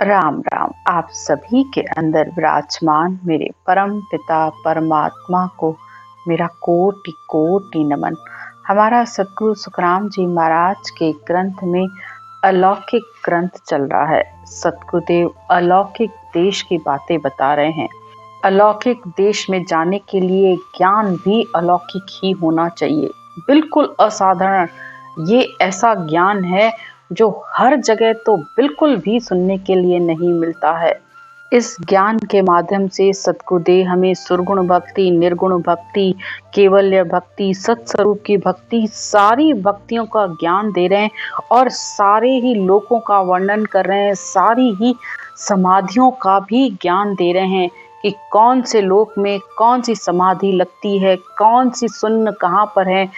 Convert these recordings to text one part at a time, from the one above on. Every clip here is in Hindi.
राम राम। आप सभी के अंदर विराजमान मेरे परम पिता परमात्मा को मेरा कोटि कोटि नमन। हमारा सतगुरु सुखराम जी महाराज के ग्रंथ में अलौकिक ग्रंथ चल रहा है। सतगुरुदेव अलौकिक देश की बातें बता रहे हैं। अलौकिक देश में जाने के लिए ज्ञान भी अलौकिक ही होना चाहिए, बिल्कुल असाधारण। ये ऐसा ज्ञान है जो हर जगह तो बिल्कुल भी सुनने के लिए नहीं मिलता है। इस ज्ञान के माध्यम से सतगुरुदेव हमें सुरगुण भक्ति, निर्गुण भक्ति, केवल्य भक्ति, सत्स्वरूप की भक्ति, सारी भक्तियों का ज्ञान दे रहे हैं और सारे ही लोकों का वर्णन कर रहे हैं, सारी ही समाधियों का भी ज्ञान दे रहे हैं कि कौन से लोक में कौन सी समाधि लगती है, कौन सी सुन्न कहाँ पर है,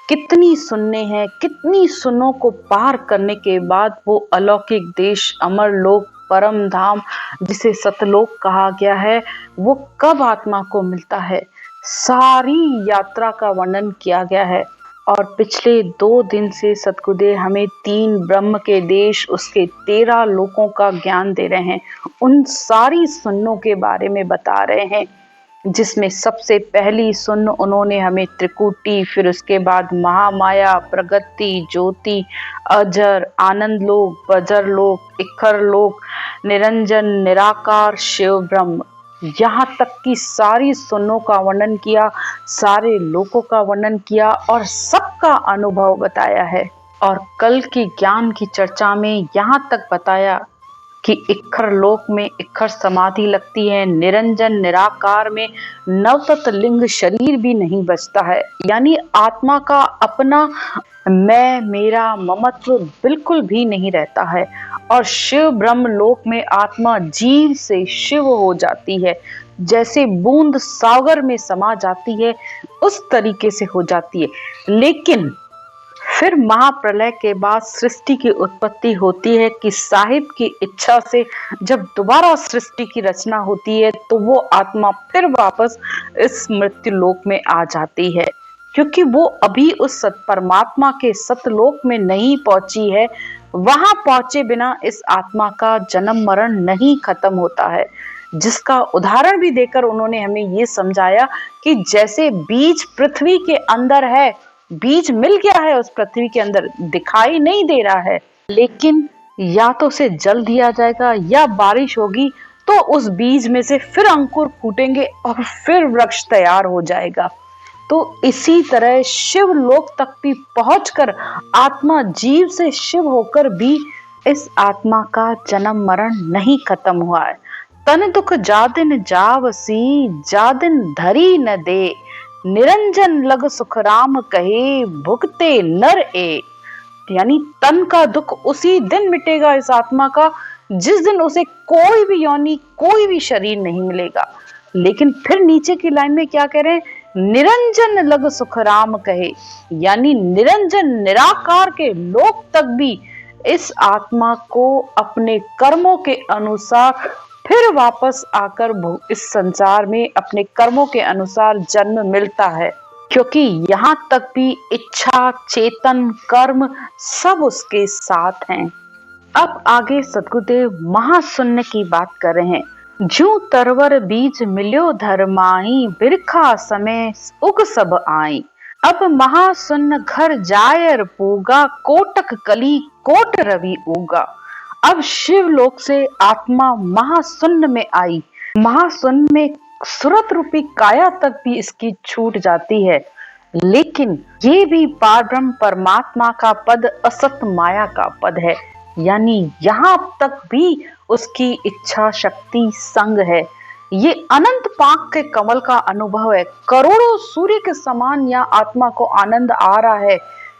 कितनी सुन्ने हैं, कितनी सुन्नों को पार करने के बाद वो अलौकिक देश, अमर लोक, परम धाम जिसे सतलोक कहा गया है, वो कब आत्मा को मिलता है। सारी यात्रा का वर्णन किया गया है और पिछले 2 दिन से सतगुरुदेव हमें 3 ब्रह्म के देश, उसके 13 लोकों का ज्ञान दे रहे हैं। उन सारी सुन्नों के बारे में बता रहे हैं, जिसमें सबसे पहली सुन्न उन्होंने हमें त्रिकुटी, फिर उसके बाद महामाया, प्रगति, ज्योति, अजर, आनंद लोक, बजर लोक, इक्खर लोक, निरंजन, निराकार, शिव ब्रह्म, यहाँ तक की सारी सुन्नों का वर्णन किया, सारे लोकों का वर्णन किया और सबका अनुभव बताया है। और कल की ज्ञान की चर्चा में यहाँ तक बताया कि इक्खर लोक में इक्खर समाधि लगती है, निरंजन निराकार में नवतत लिंग शरीर भी नहीं बचता है, यानी आत्मा का अपना मैं, मेरा, ममत्व बिल्कुल भी नहीं रहता है। और शिव ब्रह्म लोक में आत्मा जीव से शिव हो जाती है, जैसे बूंद सागर में समा जाती है उस तरीके से हो जाती है। लेकिन फिर महाप्रलय के बाद सृष्टि की उत्पत्ति होती है कि साहिब की इच्छा से जब दोबारा सृष्टि की रचना होती है तो वो आत्मा फिर वापस इस मृत्यु लोक में आ जाती है, क्योंकि वो अभी उस परमात्मा के सतलोक में नहीं पहुंची है। वहां पहुंचे बिना इस आत्मा का जन्म मरण नहीं खत्म होता है, जिसका उदाहरण भी देकर उन्होंने हमें ये समझाया कि जैसे बीज पृथ्वी के अंदर है, बीज मिल गया है उस पृथ्वी के अंदर, दिखाई नहीं दे रहा है, लेकिन या तो उसे जल दिया जाएगा या बारिश होगी तो उस बीज में से फिर अंकुर फूटेंगे और फिर वृक्ष तैयार हो जाएगा। तो इसी तरह शिव लोक तक भी पहुंचकर आत्मा जीव से शिव होकर भी इस आत्मा का जन्म मरण नहीं खत्म हुआ है। तन दुख जादिन जावसी, जादिन धरी न दे, निरंजन लग सुख राम कहे, भुगते नर ए। यानी तन का दुख उसी दिन मिटेगा इस आत्मा का जिस दिन उसे कोई भी योनि, कोई भी शरीर नहीं मिलेगा। लेकिन फिर नीचे की लाइन में क्या कह रहे हैं, निरंजन लग सुख राम कहे, यानी निरंजन निराकार के लोक तक भी इस आत्मा को अपने कर्मों के अनुसार फिर वापस आकर इस संसार में अपने कर्मों के अनुसार जन्म मिलता है, क्योंकि यहाँ तक भी इच्छा, चेतन, कर्म सब उसके साथ हैं। अब आगे सतगुरुदेव महाशून्य की बात कर रहे हैं। जू तरवर बीज मिल्यो धर्माई, बिरखा समय उग सब आई। अब महाशून्य घर जायर पूगा, कोटक कली कोट रवि उगा। अब शिवलोक से आत्मा महाशून्य में आई। महाशून्य में सुरत रूपी काया तक भी इसकी छूट जाती है, लेकिन ये भी पारब्रह्म परमात्मा का पद असत माया का पद है, यानी यहाँ तक भी उसकी इच्छा शक्ति संग है। ये अनंत पाक के कमल का अनुभव है। करोड़ों सूर्य के समान यहाँ आत्मा को आनंद आ रहा है,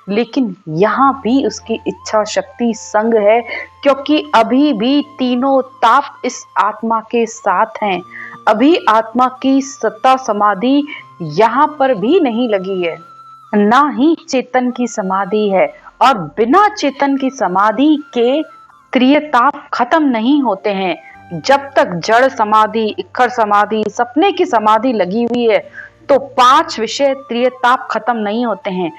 लेकिन यहाँ भी उसकी इच्छा शक्ति संग है, क्योंकि अभी भी तीनों ताप इस आत्मा के साथ हैं। अभी आत्मा की सत्ता समाधि यहाँ पर भी नहीं लगी है, ना ही चेतन की समाधि है। और बिना चेतन की समाधि के त्रियताप खत्म नहीं होते हैं। जब तक जड़ समाधि, इक्खर समाधि, सपने की समाधि लगी हुई है तो 5 विषय त्रियताप खत्म नहीं होते हैं,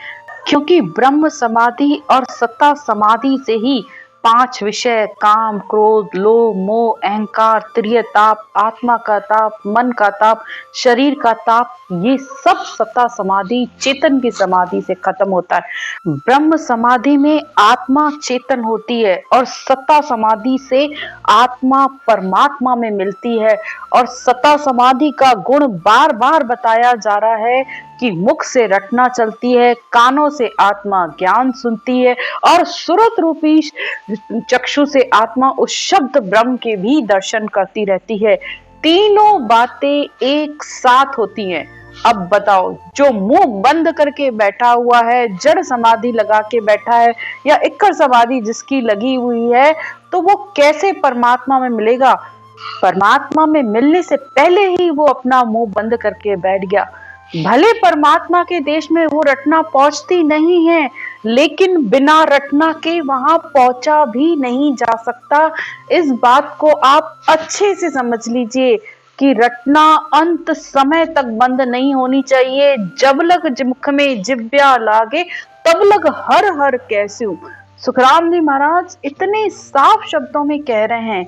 क्योंकि ब्रह्म समाधि और सत्ता समाधि से ही 5 विषय काम, क्रोध, लोभ, मोह, अहंकार, तिर्य ताप, आत्मा का ताप, मन का ताप, शरीर का ताप, ये सब सत्ता समाधि चेतन की समाधि से खत्म होता है। ब्रह्म समाधि में आत्मा चेतन होती है और सत्ता समाधि से आत्मा परमात्मा में मिलती है। और सत्ता समाधि का गुण बार बार बताया जा रहा है कि मुख से रटना चलती है, कानों से आत्मा ज्ञान सुनती है और सुरत रूपी चक्षु से आत्मा उस शब्द ब्रह्म के भी दर्शन करती रहती है। तीनों बातें एक साथ होती हैं। अब बताओ, जो मुंह बंद करके बैठा हुआ है, जड़ समाधि लगा के बैठा है या इक्कड़ समाधि जिसकी लगी हुई है, तो वो कैसे परमात्मा में मिलेगा? परमात्मा में मिलने से पहले ही वो अपना मुंह बंद करके बैठ गया। भले परमात्मा के देश में वो रटना पहुंचती नहीं है, लेकिन बिना रटना के वहां पहुंचा भी नहीं जा सकता। इस बात को आप अच्छे से समझ लीजिए कि रटना अंत समय तक बंद नहीं होनी चाहिए। जब लग मुख में जिब्या लागे तब लग हर हर कैस्यू। सुखराम जी महाराज इतने साफ शब्दों में कह रहे हैं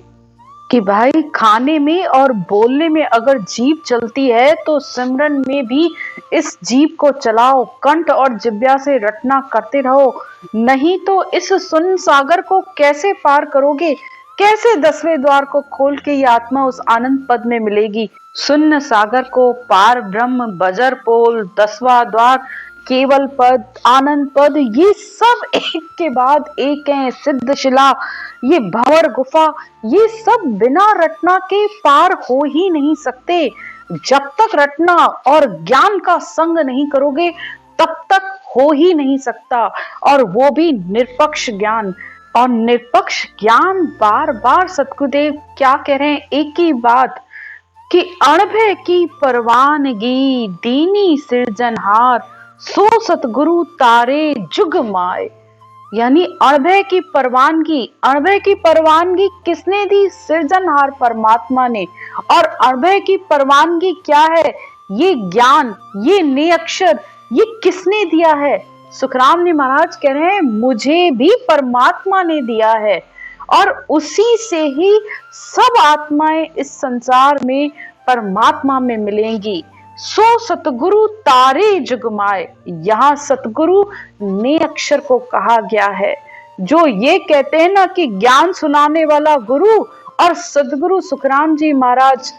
कि भाई, खाने में और बोलने में अगर जीभ चलती है तो सिमरन में भी इस जीभ को चलाओ, कंठ और जिब्या से रटना करते रहो। नहीं तो इस सुन सागर को कैसे पार करोगे? कैसे 10वें द्वार को खोल के ये आत्मा उस आनंद पद में मिलेगी? सुन्न सागर को पार ब्रह्म बजर पोल, 10वां द्वार केवल पद, आनंद पद, ये सब एक के बाद एक हैं। सिद्ध शिला, ये भंवर गुफा, ये सब बिना रटना के पार हो ही नहीं सकते। जब तक रटना और ज्ञान का संग नहीं करोगे तब तक हो ही नहीं सकता, और वो भी निरपक्ष ज्ञान। और निरपक्ष ज्ञान बार बार सतगुरुदेव क्या कह रहे हैं? एक ही बात कि अणभय की परवानगी दीनी सिरजनहार, सो सतगुरु तारे जुग माए। यानी अणभय की परवानगी, अणभय की परवानगी किसने दी? सृजनहार परमात्मा ने। और अणभय की परवानगी क्या है? ये ज्ञान, ये निरक्षर, ये किसने दिया है? सुखराम जी महाराज कह रहे हैं मुझे भी परमात्मा ने दिया है, और उसी से ही सब आत्माएं इस संसार में परमात्मा में मिलेंगी। सो सतगुरु तारे जुगमाए, यहाँ सतगुरु ने अक्षर को कहा गया है। जो ये कहते हैं ना कि ज्ञान सुनाने वाला गुरु और सदगुरु सुखराम जी महाराज,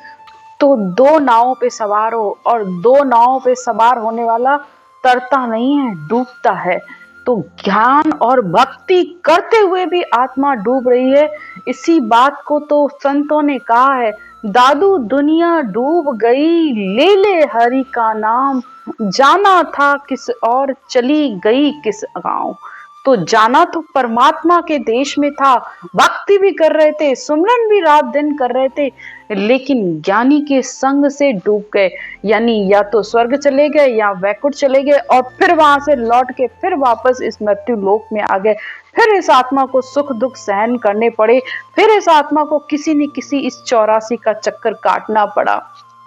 तो दो नावों पे सवार हो, और दो नावों पे सवार होने वाला तरता नहीं है, डूबता है। तो ज्ञान और भक्ति करते हुए भी आत्मा डूब रही है। इसी बात को तो संतों ने कहा है, दादू दुनिया डूब गई, ले ले हरि का नाम, जाना था किस और चली गई किस गांव। तो जाना तो परमात्मा के देश में था, भक्ति भी कर रहे थे, सुमरन भी रात दिन कर रहे थे, लेकिन ज्ञानी के संग से डूब गए। यानी या तो स्वर्ग चले गए या वैकुंठ चले गए, और फिर वहां से लौट के फिर वापस इस मृत्यु लोक में आ गए। फिर इस आत्मा को सुख दुख सहन करने पड़े, फिर इस आत्मा को किसी न किसी इस 84 का चक्कर काटना पड़ा।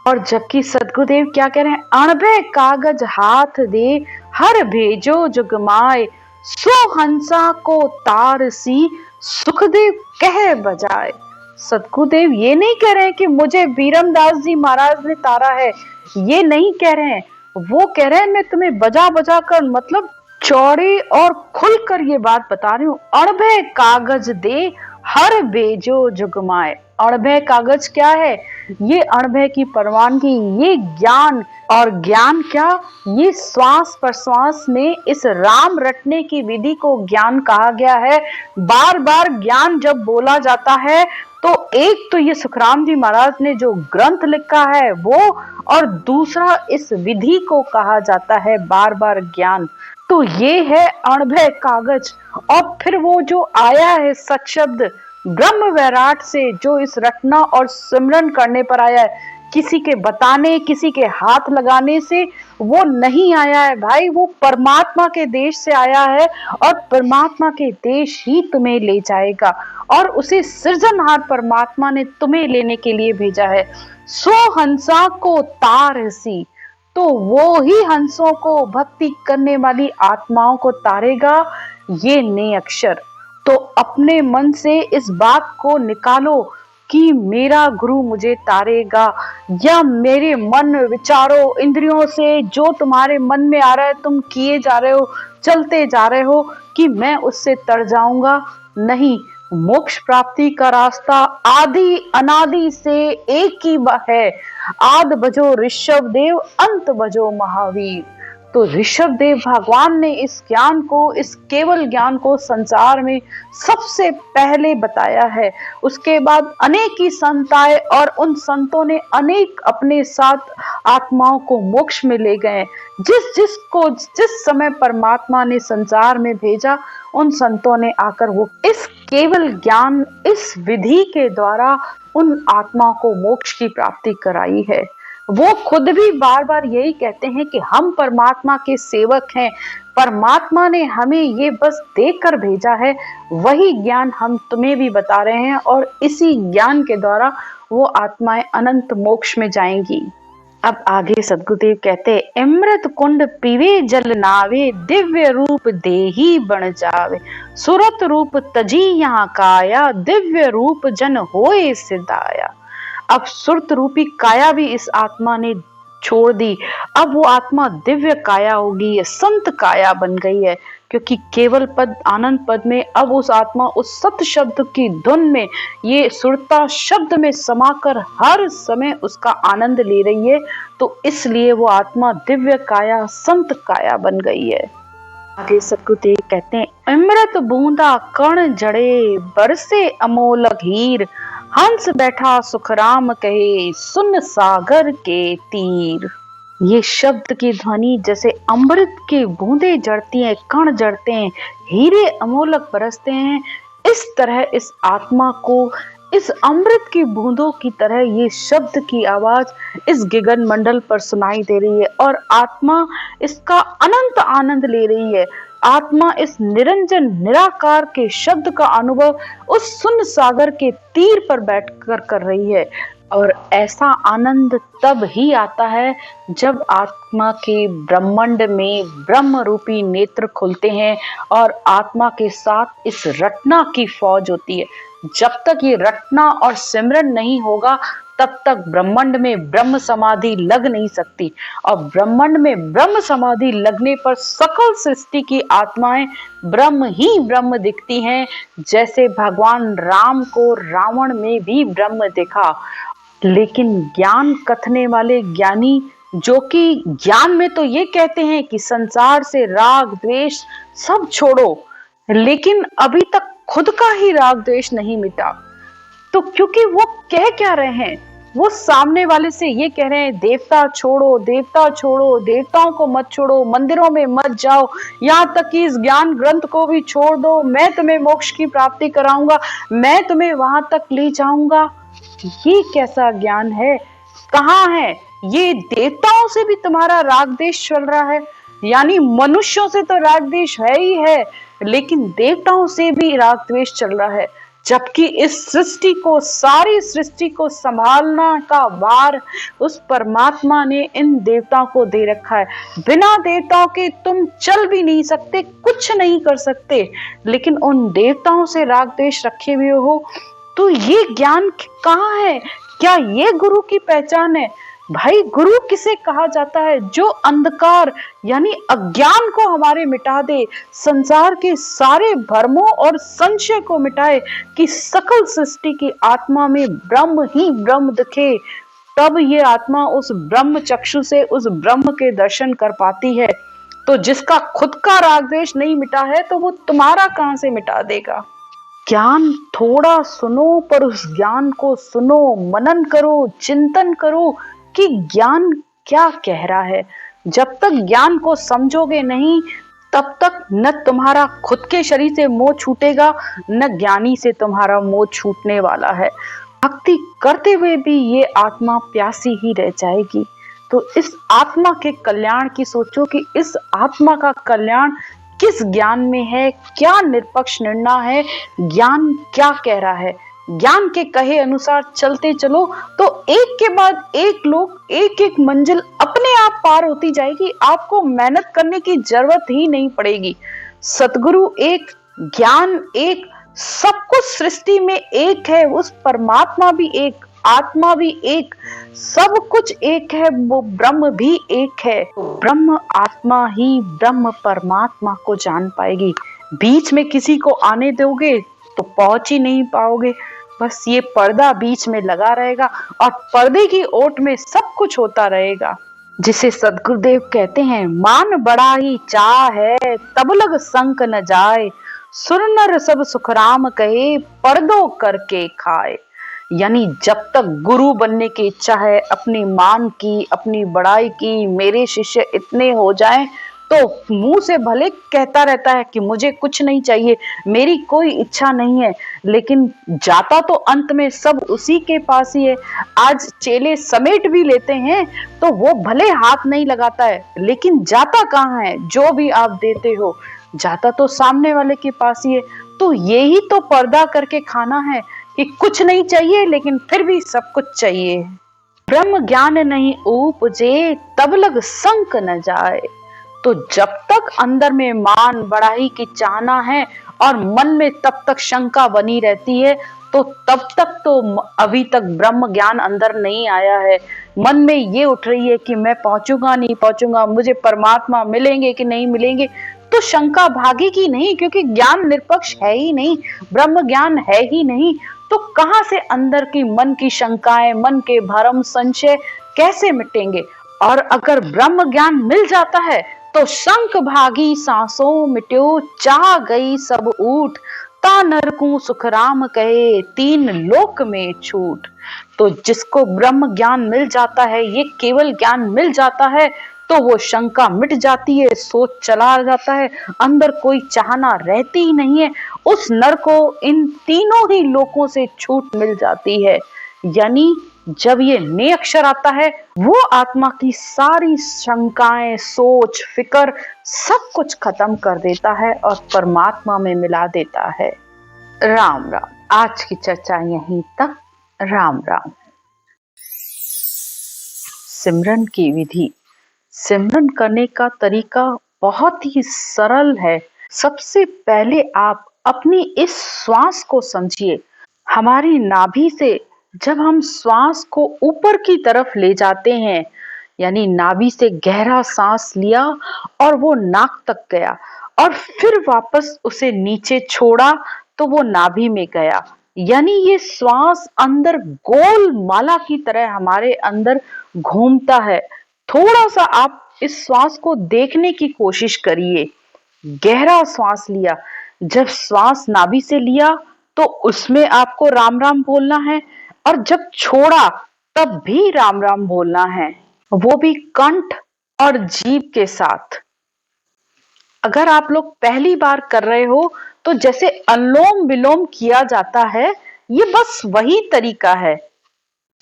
और जबकि सदगुरुदेव क्या कह रहे हैं? अणभय कागज हाथ दे, हर भेजो जुगमाए, सो हंसा को तार सी, सुखदेव कह बजाए। सदगुरुदेव ये नहीं कह रहे हैं कि मुझे बीरमदास जी महाराज ने तारा है, ये नहीं कह रहे हैं। वो कह रहे हैं मैं तुम्हें बजा बजा कर, मतलब चौड़े और खुलकर ये बात बता रही हूँ। अणभय कागज दे, हर भेजो जुगमाए। अणभय कागज क्या है? ये अणभय की परवानगी, ये ज्ञान। और ज्ञान क्या? ये श्वास प्रश्वास में इस राम रटने की विधि को ज्ञान कहा गया है। बार बार ज्ञान जब बोला जाता है तो एक तो ये सुखराम जी महाराज ने जो ग्रंथ लिखा है वो, और दूसरा इस विधि को कहा जाता है बार बार ज्ञान। तो ये है अणभय कागज। और फिर वो जो आया है सत्शब्द ब्रह्म वैराट से, जो इस रटना और सिमरन करने पर आया है, किसी के बताने, किसी के हाथ लगाने से वो नहीं आया है भाई, वो परमात्मा के देश से आया है, और परमात्मा के देश ही तुम्हें ले जाएगा, और उसे सृजनहार परमात्मा ने तुम्हें लेने के लिए भेजा है। सो हंसा को तार सी, तो वो ही हंसों को, भक्ति करने वाली आत्माओं को तारेगा, ये ने अक्षर। तो अपने मन से इस बात को निकालो कि मेरा गुरु मुझे तारेगा, या मेरे मन विचारों इंद्रियों से जो तुम्हारे मन में आ रहा है तुम किए जा रहे हो, चलते जा रहे हो, कि मैं उससे तर जाऊंगा। नहीं, मोक्ष प्राप्ति का रास्ता आदि अनादि से एक ही है। आद भजो ऋषभ देव, अंत भजो महावीर। तो ऋषभ देव भगवान ने इस ज्ञान को, इस केवल ज्ञान को संसार में सबसे पहले बताया है। उसके बाद अनेक ही संत आए और उन संतों ने अनेक अपने साथ आत्माओं को मोक्ष में ले गए। जिस समय परमात्मा ने संसार में भेजा, उन संतों ने आकर वो इस केवल ज्ञान, इस विधि के द्वारा उन आत्माओं को मोक्ष की प्राप्ति कराई है। वो खुद भी बार बार यही कहते हैं कि हम परमात्मा के सेवक हैं, परमात्मा ने हमें ये बस देकर भेजा है, वही ज्ञान हम तुम्हें भी बता रहे हैं, और इसी ज्ञान के द्वारा वो आत्माएं अनंत मोक्ष में जाएंगी। अब आगे सद्गुरुदेव कहते, अमृत कुंड पीवे जल नावे, दिव्य रूप देही बन जावे, सुरत रूप तजी यहाँ काया, दिव्य रूप जन होए सिधाया। अब सुरत रूपी काया भी इस आत्मा ने छोड़ दी, अब वो आत्मा दिव्य काया होगी, ये संत काया बन गई है, क्योंकि केवल पद आनंद पद में अब उस आत्मा उस सत शब्द की धुन में, ये सुरता शब्द में समाकर हर समय उसका आनंद ले रही है। तो इसलिए वो आत्मा दिव्य काया, संत काया बन गई है। आगे सतगुरुदेव कहते हैं, अमृत बूंदा कण जड़े, बरसे अमोलक हीर, हंस बैठा सुखराम कहे, सुन सागर के तीर। ये शब्द की ध्वनि जैसे अमृत की बूंदे जड़ती हैं, कण जड़ते हैं, हीरे अमोलक बरसते हैं, इस तरह इस आत्मा को इस अमृत की बूंदों की तरह ये शब्द की आवाज इस गगन मंडल पर सुनाई दे रही है, और आत्मा इसका अनंत आनंद ले रही है। आत्मा इस निरंजन निराकार के शब्द का अनुभव उस सुन सागर के तीर पर बैठकर कर रही है। और ऐसा आनंद तब ही आता है जब आत्मा के ब्रह्मांड में ब्रह्म रूपी नेत्र खुलते हैं और आत्मा के साथ इस रटना की फौज होती है। जब तक ये रटना और सिमरन नहीं होगा तब तक ब्रह्मांड में ब्रह्म समाधि लग नहीं सकती, और ब्रह्मांड में ब्रह्म समाधि लगने पर सकल सृष्टि की आत्माएं ब्रह्म ही ब्रह्म दिखती हैं। जैसे भगवान राम को रावण में भी ब्रह्म दिखा। लेकिन ज्ञान कथने वाले ज्ञानी, जो कि ज्ञान में तो ये कहते हैं कि संसार से राग द्वेष सब छोड़ो, लेकिन अभी तक खुद का ही राग द्वेष नहीं मिटा। तो क्योंकि वो कह क्या रहे हैं, वो सामने वाले से ये कह रहे हैं, देवता छोड़ो, देवता छोड़ो, देवताओं को मत छोड़ो, मंदिरों में मत जाओ, यहाँ तक कि इस ज्ञान ग्रंथ को भी छोड़ दो, मैं तुम्हें मोक्ष की प्राप्ति कराऊंगा, मैं तुम्हें वहां तक ले जाऊंगा। ये कैसा ज्ञान है? कहाँ है ये? देवताओं से भी तुम्हारा राग द्वेष चल रहा है, यानी मनुष्यों से तो राग द्वेष है ही है, लेकिन देवताओं से भी राग द्वेष चल रहा है। जबकि इस सृष्टि को, सारी सृष्टि को संभालना का भार उस परमात्मा ने इन देवताओं को दे रखा है। बिना देवताओं के तुम चल भी नहीं सकते, कुछ नहीं कर सकते, लेकिन उन देवताओं से राग द्वेष रखे हुए हो। तो ये ज्ञान कहाँ है? क्या ये गुरु की पहचान है? भाई, गुरु किसे कहा जाता है? जो अंधकार यानी अज्ञान को हमारे मिटा दे, संसार के सारे भ्रमों और संशय को मिटाए, कि सकल सृष्टि की आत्मा में ब्रह्म ही ब्रह्म दिखे, तब ये आत्मा उस ब्रह्म चक्षु से उस ब्रह्म के दर्शन कर पाती है। तो जिसका खुद का राग द्वेष नहीं मिटा है, तो वो तुम्हारा कहां से मिटा देगा? ज्ञान थोड़ा सुनो, पर उस ज्ञान को सुनो, मनन करो, चिंतन करो कि ज्ञान क्या कह रहा है। जब तक ज्ञान को समझोगे नहीं, तब तक न तुम्हारा खुद के शरीर से मोह छूटेगा, न ज्ञानी से तुम्हारा मोह छूटने वाला है। भक्ति करते हुए भी ये आत्मा प्यासी ही रह जाएगी। तो इस आत्मा के कल्याण की सोचो कि इस आत्मा का कल्याण किस ज्ञान में है, क्या निष्पक्ष निर्णय है, ज्ञान क्या कह रहा है। ज्ञान के कहे अनुसार चलते चलो तो एक के बाद एक लोग, एक एक मंजिल अपने आप पार होती जाएगी। आपको मेहनत करने की जरूरत ही नहीं पड़ेगी। सतगुरु एक, ज्ञान एक, सब कुछ सृष्टि में एक है, उस परमात्मा भी एक, आत्मा भी एक, सब कुछ एक है, वो ब्रह्म भी एक है। ब्रह्म आत्मा ही ब्रह्म परमात्मा को जान पाएगी। बीच में किसी को आने दोगे तो पहुंच ही नहीं पाओगे। बस ये पर्दा बीच में लगा रहेगा और पर्दे की ओट में सब कुछ होता रहेगा। जिसे सदगुरुदेव कहते हैं, मान बड़ा ही चाह है तब लग संक न जाए, सुर नर सब सुखराम कहे पर्दो करके खाए। यानी जब तक गुरु बनने की इच्छा है, अपनी मान की, अपनी बड़ाई की, मेरे शिष्य इतने हो जाएं, तो मुंह से भले कहता रहता है कि मुझे कुछ नहीं चाहिए, मेरी कोई इच्छा नहीं है, लेकिन जाता तो अंत में सब उसी के पास ही है। आज चेले समेट भी लेते हैं तो वो भले हाथ नहीं लगाता है, लेकिन जाता कहाँ है? जो भी आप देते हो जाता तो सामने वाले के पास ही है। तो यही तो पर्दा करके खाना है कि कुछ नहीं चाहिए लेकिन फिर भी सब कुछ चाहिए। ब्रह्म ज्ञान नहीं उपजे तब लग संक न जाए। तो जब तक अंदर में मान बढ़ाई की चाहना है और मन में तब तक शंका बनी रहती है, तो तब तक तो अभी तक ब्रह्म ज्ञान अंदर नहीं आया है। मन में ये उठ रही है कि मैं पहुंचूंगा नहीं पहुंचूंगा, मुझे परमात्मा मिलेंगे कि नहीं मिलेंगे, तो शंका भागेगी नहीं, क्योंकि ज्ञान निष्पक्ष है ही नहीं, ब्रह्म ज्ञान है ही नहीं। तो कहां से अंदर की मन की शंकाएं, मन के भरम संशय कैसे मिटेंगे? और अगर ब्रह्म ज्ञान मिल जाता है तो शंख भागी सांसों मिट्यो, चाह गई सब ऊट, ता नरकू सुखराम कहे तीन लोक में छूट। तो जिसको ब्रह्म ज्ञान मिल जाता है, ये केवल ज्ञान मिल जाता है, तो वो शंका मिट जाती है, सोच चला जाता है, अंदर कोई चाहना रहती ही नहीं है। उस नर को इन तीनों ही लोकों से छूट मिल जाती है। यानी जब ये ने अक्षर आता है, वो आत्मा की सारी शंकाएं, सोच, फिकर सब कुछ खत्म कर देता है और परमात्मा में मिला देता है। राम राम। आज की चर्चा यहीं तक। राम राम। सिमरन की विधि। सिमरन करने का तरीका बहुत ही सरल है। सबसे पहले आप अपनी इस श्वास को समझिए। हमारी नाभि से जब हम श्वास को ऊपर की तरफ ले जाते हैं, यानी नाभि से गहरा सांस लिया और वो नाक तक गया और फिर वापस उसे नीचे छोड़ा तो वो नाभि में गया, यानी ये श्वास अंदर गोल माला की तरह हमारे अंदर घूमता है। थोड़ा सा आप इस श्वास को देखने की कोशिश करिए। गहरा श्वास लिया, जब श्वास नाभि से लिया तो उसमें आपको राम राम बोलना है, और जब छोड़ा तब भी राम राम बोलना है, वो भी कंठ और जीभ के साथ। अगर आप लोग पहली बार कर रहे हो तो जैसे अनुलोम विलोम किया जाता है, ये बस वही तरीका है।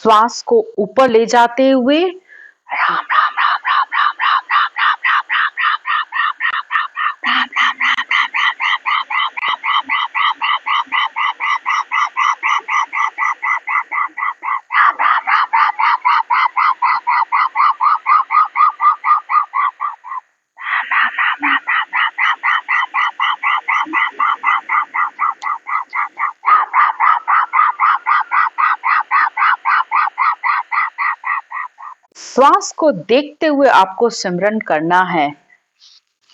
श्वास को ऊपर ले जाते हुए राम राम राम राम राम राम राम राम राम राम राम राम राम राम राम राम श्वास को देखते हुए आपको सिमरन करना है।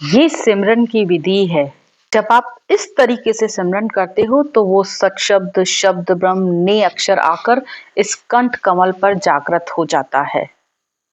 ये सिमरन की विधि है। जब आप इस तरीके से सिमरन करते हो तो वो सत्शब्द, शब्द ब्रह्म ने अक्षर आकर इस कंठ कमल पर जागृत हो जाता है।